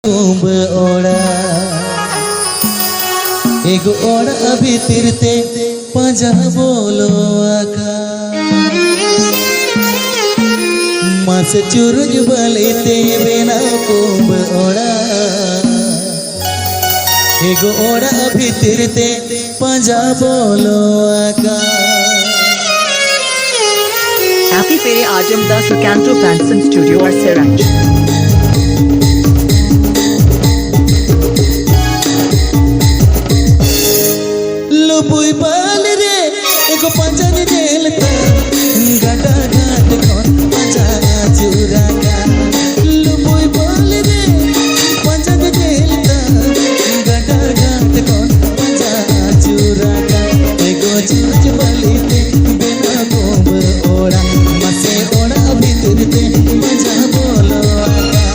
कुंभ ओड़ा एगो ओड़ा भीतर ते पंजा बोलो आका मास चुरुज बलते बिना कुंभ ओड़ा एगो ओड़ा भीतर ते पंजा बोलो आका Happy Fere Ajam Das Canto Fanson Studio or Siraj. लुपुई बाल रे एगो पंजा जेलता घाटा घाट कौन पंजा चूरा का लुपुई बाल रे पंजा जेलता घाटा घाट कौन पंजा चूरा का एगो चूज बलिते बिना कुंभ ओड़ा मसे ओड़ा भीतर ते पंजा बोलो आका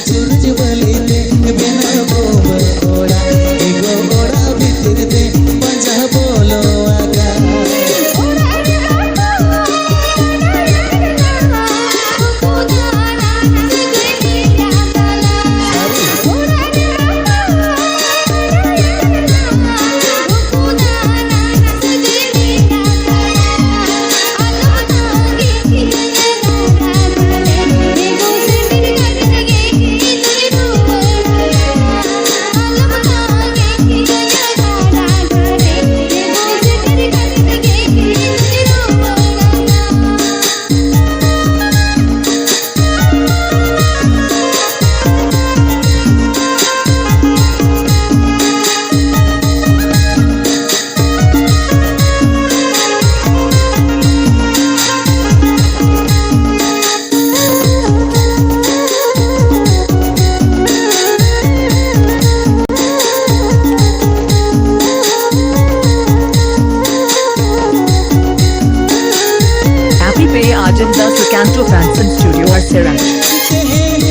चूज बलिते बिना कुंभ ओड़ा एगो ओड़ा भीतर ते पंजा बोलो आका Happy Fere Ajam Das Canto Fanson Studio or Siraj.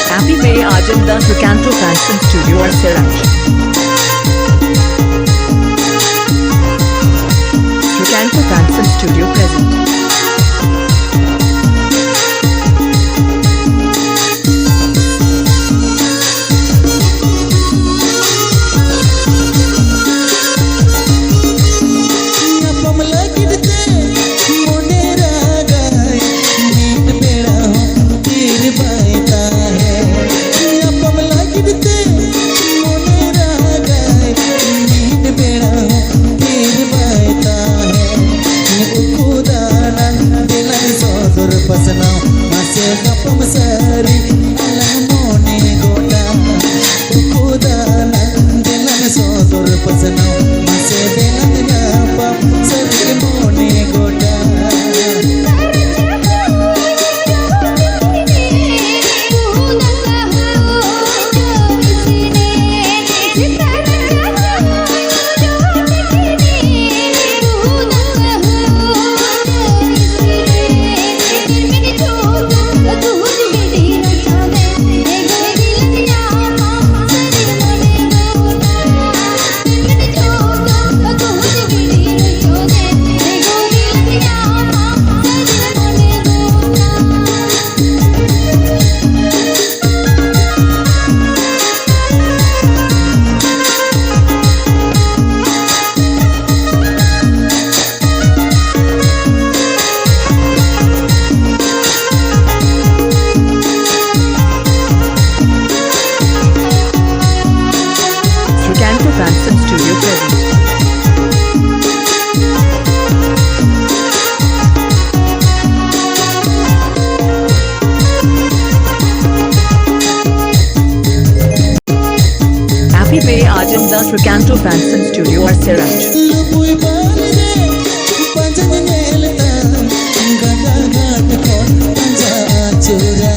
Happy Fere Ajam Das Canto Fanson Studio or Siraj. Canto Fanson Studio present. खुदा Sukanto Fanson Studio present. Happy Bay Ajam Das Sukanto Fanson Studio or Siraj. लुपुई बाले रे पंजन नेलता गंगा घाट कोन पंजा चुरा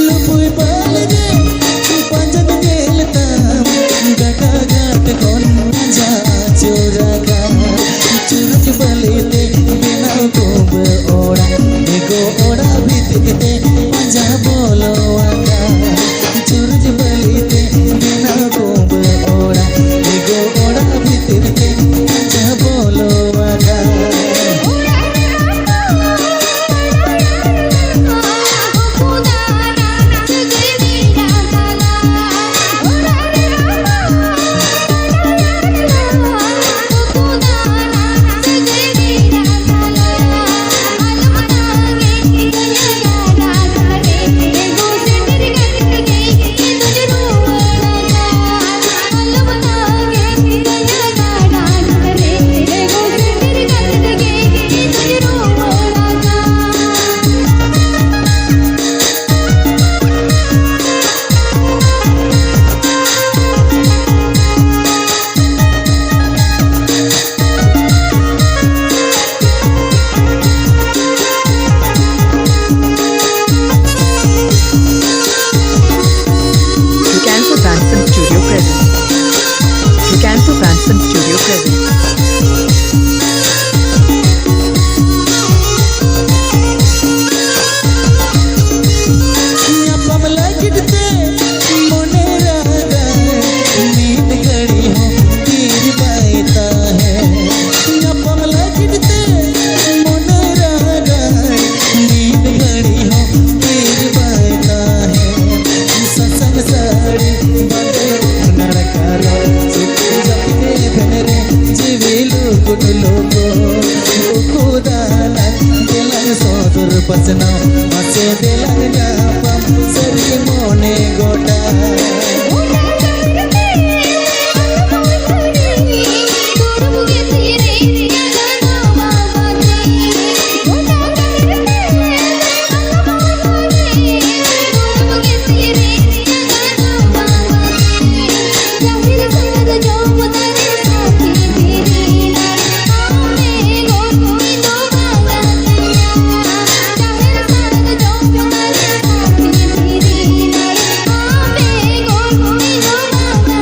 लुपुई बाले रे पंजन नेलता गंगा घाट कोन पंजा चुरा चुरक बले दे बिना कोब ओड़ा एगो ओड़ा भीतते पंजा बोलो आका चुरक बले दे बिना कोब ओड़ा एगो ओड़ा भीतते पंजा बोलो आका Sukanto Fanson Studio present. Sukanto Fanson Studio present. Appam लगते मोने रागा नींद खड़ी हो तीर बायता है अपम लगते मोने रागा नींद खड़ी हो तीर बायता है सत्संग साड़ी बंदे नड़कारो सुखी जपने भेरे जीविलु कुट लोगो खुदाला दिलन सोदुर पसना मसे दिलन गापम सरी मोने गोटा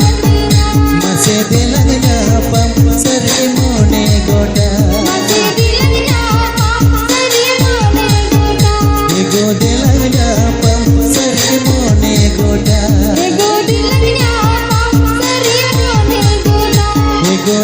मसे दिलन गापम सरी मोने गोटा एगो दिलन गापम सरी मोने गोटा एगो